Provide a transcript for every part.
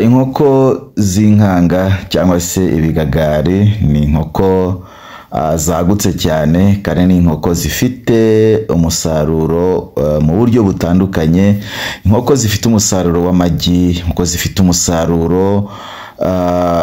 Inkoko z'inkanga cyangwa se ibigagari ni inkoko zagutse cyane kandi ni inkoko zifite umusaruro mu buryo butandukanye. Inkoko zifite umusaruro w'amagi, inkoko zifite umusaruro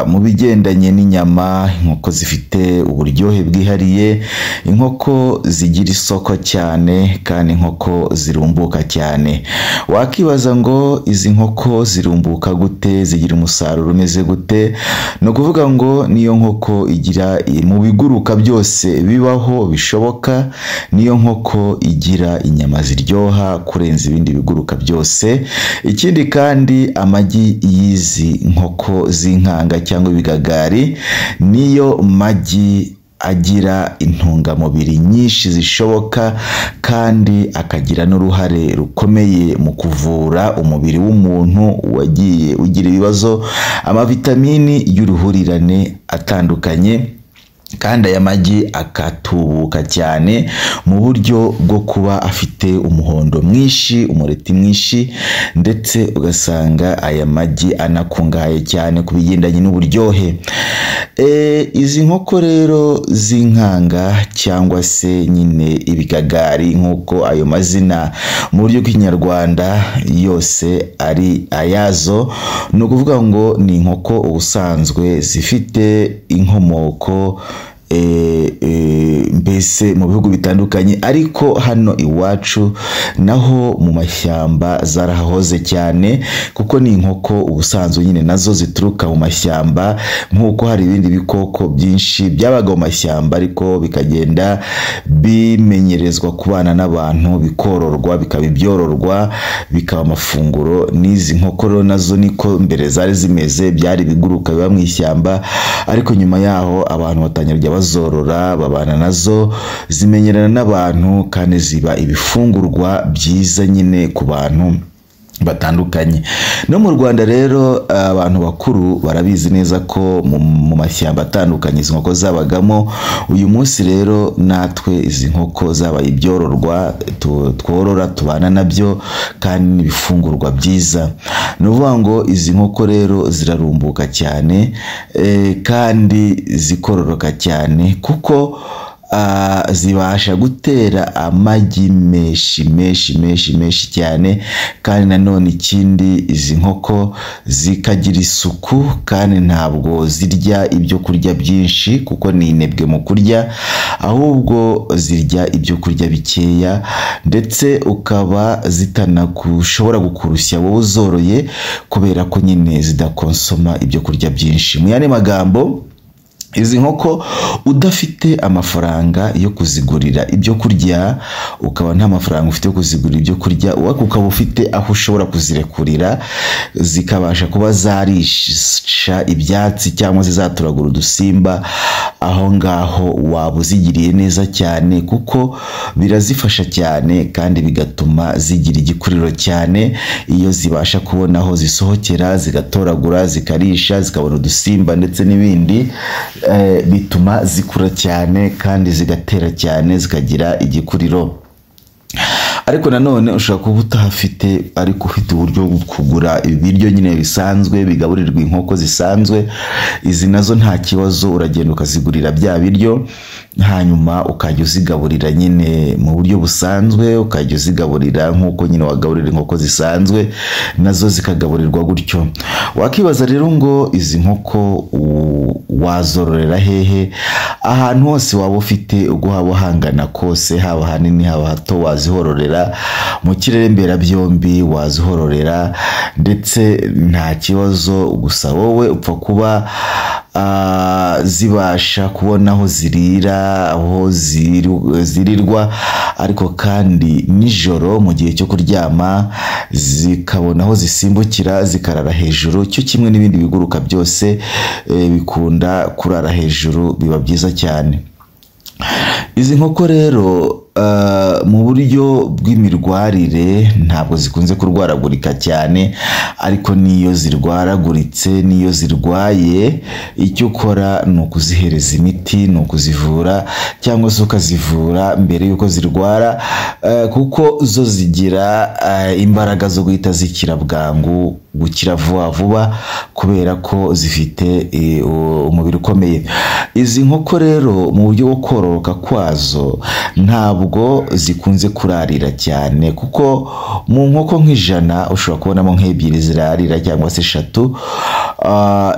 mu bigendanye n'inyama, inkoko zifite uburyohe bwihariye, inkoko zigira isoko cyane kandi inkoko zirumbuka cyane. Wakibaza ngo izi nkoko zirumbuka gute, zigira umusaruro umeze gute? No kuvuga ngo niyo nkoko igira mu biguruka byose bibaho bishoboka, niyo nkoko igira inyama ziryoha kurenza ibindi biguruka byose. Ikindi kandi amagi y'izi nkoko z'inkanga cyangwa ibigagari niyo magi agira intungamubiri nyinshi zishoboka kandi akagira n'uruhare rukomeye mu kuvura umubiri w'umuntu wagiye ugira ibibazo, amavitamini y'uruhurirane atandukanye. Kandi aya magi akatubuka cyane mu buryo bwo kuba afite umuhondo mwinshi, umureti mwinshi, ndetse ugasanga aya magi anakungahaye cyane ku bigendanye n'uburyohe. Izi nkoko rero z'inkanga cyangwa se nyine ibigagari nk'uko ayo mazina mu buryo bw'ikinyarwanda yose ari ayazo, ni ukuvuga ngo ni inkoko ubusanzwe zifite inkomoko mbese mu bihugu bitandukanye, ariko hano iwacu naho mu mashyamba zarahahoze cyane, kuko ni inkoko ubusanzwe nyine nazo zituruka mu mashyamba, nk'uko hari ibindi bikoko byinshi byabaga mu mashyamba ariko bikagenda bimenyerezwa kubana n'abantu, bikororwa, bikaba ibyororwa, bikaba amafunguro. N'izi nkoko rero nazo niko mbere zari zimeze, byari ibiguruka biba mu ishyamba, ariko nyuma yaho abantu batangira bazorora, babana nazo, zimenyerana n'abantu kandi ziba ibifungurwa byiza nyine ku bantu batandukanye. No mu Rwanda rero abantu bakuru barabizi neza ko mu mashyamba atandukanye izi nkoko zabagamo. Uyu munsi rero natwe izi nkoko zabaye ibyororwa tworora, tubana nabyo kandi n'ibifungurwa byiza. Ni ukuvuga ngo izi nkoko rero zirarumbuka cyane kandi zikororoka cyane, kuko zibasha gutera amagi menshi cyane. Kandi nanone ikindi, izi nkoko zikagira isuku kandi ntabwo zirya ibyo kurya byinshi kuko ni inebwe mu kurya, ahubwo zirya ibyo kurya bikeya, ndetse ukaba zitanagushobora gukurushya wowe uzoroye kubera ko nyine zidakonsoma ibyo kurya byinshi. Mu yandi magambo, izi nkoko udafite amafaranga yo kuzigurira ibyo kurya, ukaba nta mafaranga ufite yo kuzigurira ibyo kurya, ukaba ufite aho ushobora kuzirekurira zikabasha kuba zarisha ibyatsi cyangwa zizaturagura udusimba, aho ngaho waba uzigiriye neza cyane, kuko birazifasha cyane kandi bigatuma zigira igikuriro cyane. Iyo zibasha kubona aho zisohokera, zigatoragura, zikarisha, zikabona udusimba ndetse n'ibindi, bituma zikura cyane kandi zigatera cyane, zikagira igikuriro. Ariko nanone ushobora kuba utahafite ariko ufite uburyo bwo kugura ibiryo nyine bisanzwe bigaburirwa inkoko zisanzwe, izi nazo nta kibazo, uragenda ukazigurira bya biryo, hanyuma ukajya uzigaburira nyine mu buryo busanzwe, ukajya uzigaburira nk'uko nyine wagaburira inkoko zisanzwe, nazo zikagaburirwa gutyo. Wakibaza rero ngo izi nkoko wazororera hehe? Ahantu hose waba ufite ubwo haba hangana kose, haba hanini haba hato, wazihororera. Mu kirere mberabyombi wazihororera, ndetse nta kibazo. Gusa wowe upfa kuba zibasha kubona aho zirira, aho zirirwa, ariko kandi nijoro mu gihe cyo kuryama zikabona aho zisimbukira zikarara hejuru, cyo kimwe n'ibindi biguruka byose bikunda kurara hejuru, biba byiza cyane. Izi nkoko rero mu buryo bw'imirwarire ntabwo zikunze kurwaragurika cyane, ariko niyo zirwaraguritse, niyo zirwaye, icyo ukora ni ukuzihereza imiti, ni ukuzivura, cyangwa se ukazivura mbere y'uko zirwara, kuko zo zigira imbaraga zo guhita zikira bwangu gukira vuba vuba kubera ko zifite umubiri ukomeye. Izi nkoko rero mu buryo bwo kororoka kwazo ntabwo zikunze kurarira cyane, kuko mu nkoko nk'ijana ushobora kubonamo nk'ebyiri zirarira cyangwa se 3.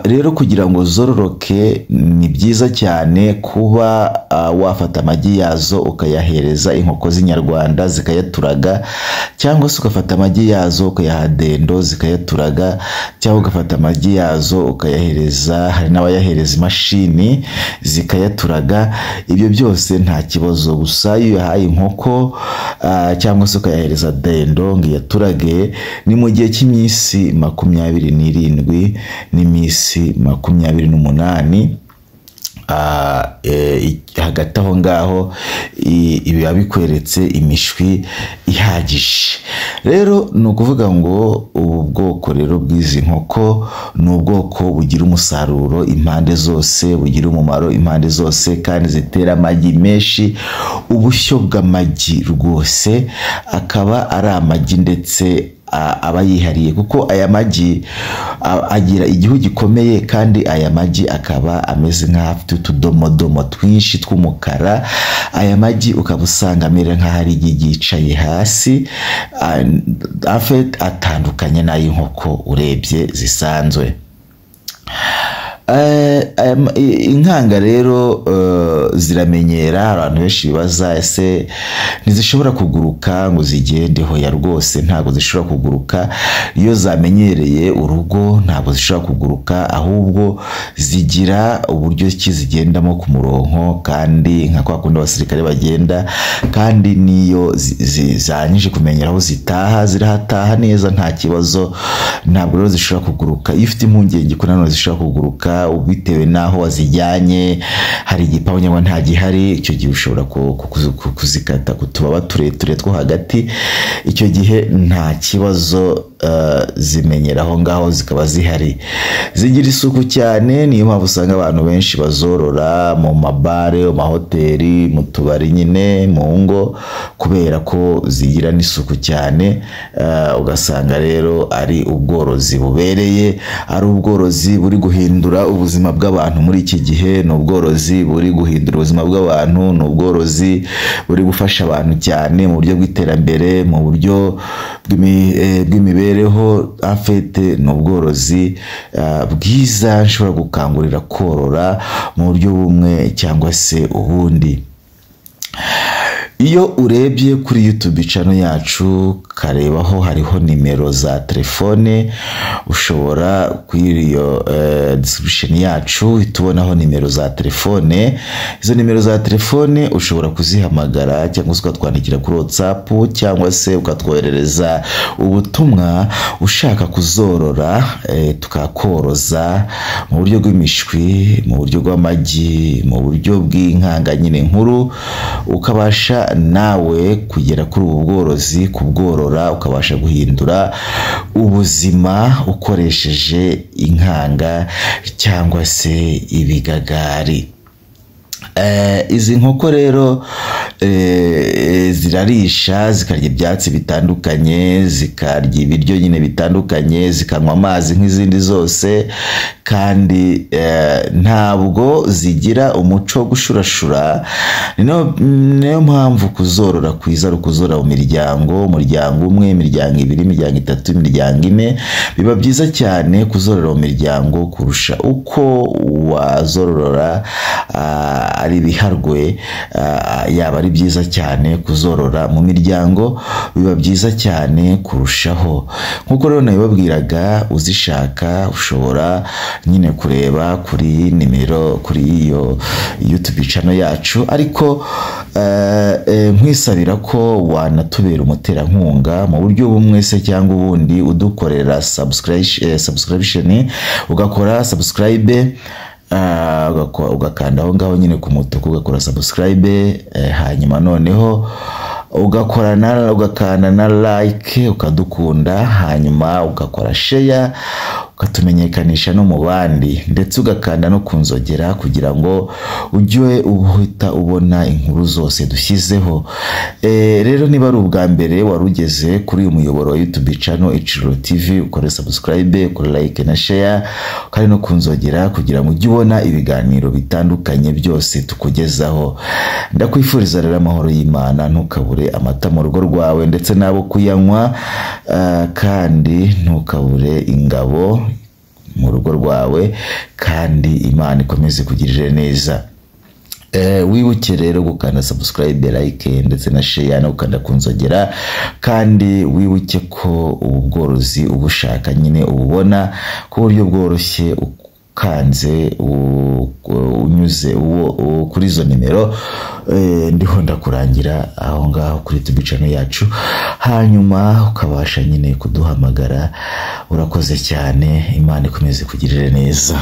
Rero kugira ngo zororoke ni byiza cyane kuba wafata amagi yazo ukayahereza inkoko z'inyarwanda zikayaturaga, cyangwa se ugafata amagi yazo ukayaha dendo zikayaturaga, cyangwa ugafata amagi yazo ukayahereza, hari n'abayahereza imashini zikayaturaga. Ibyo byose nta kibazo, gusa iyo yahaye inkoko cyangwa se ukayahereza dendo ngo iyaturage ni mu gihe cy'iminsi 27 n'iminsi 28. Hagati aho ngaho biba bikweretse imishwi ihagije. Rero ni ukuvuga ngo ubu bwoko rero bw'izi nkoko ni ubwoko bugira umusaruro impande zose, bugira umumaro impande zose, kandi zitera amagi menshi, ubushyo bw'amagi rwose akaba ari amagi ndetse aba yihariye, kuko aya magi agira igihu gikomeye, kandi aya magi akaba ameze nk'afite utudomodomo twinshi tw'umukara. Aya magi ukaba usanga amera nk'ahari yicaye hasi, atandukanye n'ay'inkoko urebye zisanzwe. Inkanga rero ziramenyera. Abantu benshi bibaza ese ntizishobora kuguruka ngo zigende? Hoya rwose ntabwo zishobora kuguruka. Iyo zamenyereye urugo ntabwo zishobora kuguruka, ahubwo zigira uburyo ki zigendamo ku murongo, kandi nka kwa kundi abasirikare bagenda, kandi niyo zanyije kumenyera aho zitaha zirahataha neza nta kibazo. Ntabwo rero zishobora kuguruka. Iyo ufite impungenge ko nanone zishobora kuguruka bitewe n'aho wazijyanye, hari igipawu cyangwa nta gihari, icyo gihe ushobora kuzikata ku tubaba tureture two hagati. Icyo gihe nta kibazo, zimenyera aho ngaho zikaba zihari. Zigira isuku cyane, niyo mpamvu usanga abantu benshi bazorora mu mabare, mu mahoteli, mu tubari, nyine mu ngo, kubera ko zigira n'isuku cyane. Ugasanga rero ari ubworozi bubereye, ari ubworozi buri guhindura ubuzima bw'abantu muri iki gihe. Ni ubworozi buri guhindura ubuzima bw'abantu, ni ubworozi buri gufasha abantu cyane mu buryo bw'iterambere, mu buryo bw'imibereho. Afite ni ubworozi bwiza nshobora gukangurira korora mu buryo bumwe cyangwa se ubundi. Iyo urebye kuri YouTube channel yacu karebaho hariho nimero za telefone, ushobora kuri iyo description yacu tubonaho nimero za telefone. Izo nimero za telefone ushobora kuzihamagara cyangwa se ukatwandikira kuri WhatsApp, cyangwa se ukatwoherereza ubutumwa ushaka kuzorora, tukakoroza mu buryo bw'imishwi, mu buryo bw'amagi, mu buryo bw'inkanga nyine nkuru, ukabasha nawe kugera kuri ubu bworozi, kubworora, ukabasha guhindura ubuzima ukoresheje inkanga cyangwa se ibigagari. Izi nkoko rero zirarisha, zikarya ibyatsi bitandukanye, zikarya ibiryo nyine bitandukanye, zikanywa amazi nk'izindi zose, kandi ntabwo zigira umuco wo gushurashura. Niyo mpamvu kuzorora kwiza ari ukuzorora mu miryango, umuryango umwe, imiryango 2, imiryango 3, imiryango 4. Biba byiza cyane kuzorora mu miryango kurusha uko wazorora ari biharwe. Yaba ari byiza cyane kuzorora mu miryango, biba byiza cyane kurushaho. Nkuko rero nabibabwiraga, uzishaka ushobora nyine kureba kuri nimero kuri iyo YouTube channel yacu, ariko nkwisabira ko wanatubera umuterankunga mu buryo bumwe se cyangwa ubundi, udukorera subscription, ugakora subscribe, ugakanda aho ngaho nyine ku mutuku, ugakora subscribe, hanyuma noneho ugakanda na like, ukadukunda, hanyuma ugakora share, ukatumenyekanisha no mu bandi, ndetse ugakanda no kunzogera kugira ngo ujye uhita ubona inkuru zose dushyizeho. Rero niba ari ubwa mbere warugeze kuri uyu muyoboro wa YouTube channel Iciro TV, ukore subscribe, ukore like na share, kandi no kunzogera kugira ngo ujye ubona ibiganiro bitandukanye byose tukugezaho. Ndakwifuriza rero amahoro y'Imana, ntukabure amata mu rugo rwawe ndetse nabo kuyanywa, kandi ntukabure ingabo mu rugo rwawe, kandi Imana ikomeze kugirira neza. Wibuke rero gukanda subscribe, like ndetse na share no gukanda kunzogera, kandi wibuke ko ubworozi ubushaka nyine ububona ku buryo bworoshye ukanze unyuze kuri izo nimero ndiho ndakurangira aho ngaho kuri YouTube channel yacu, hanyuma ukabasha nyine kuduhamagara. Urakoze cyane, Imana ikomeze kugirira neza.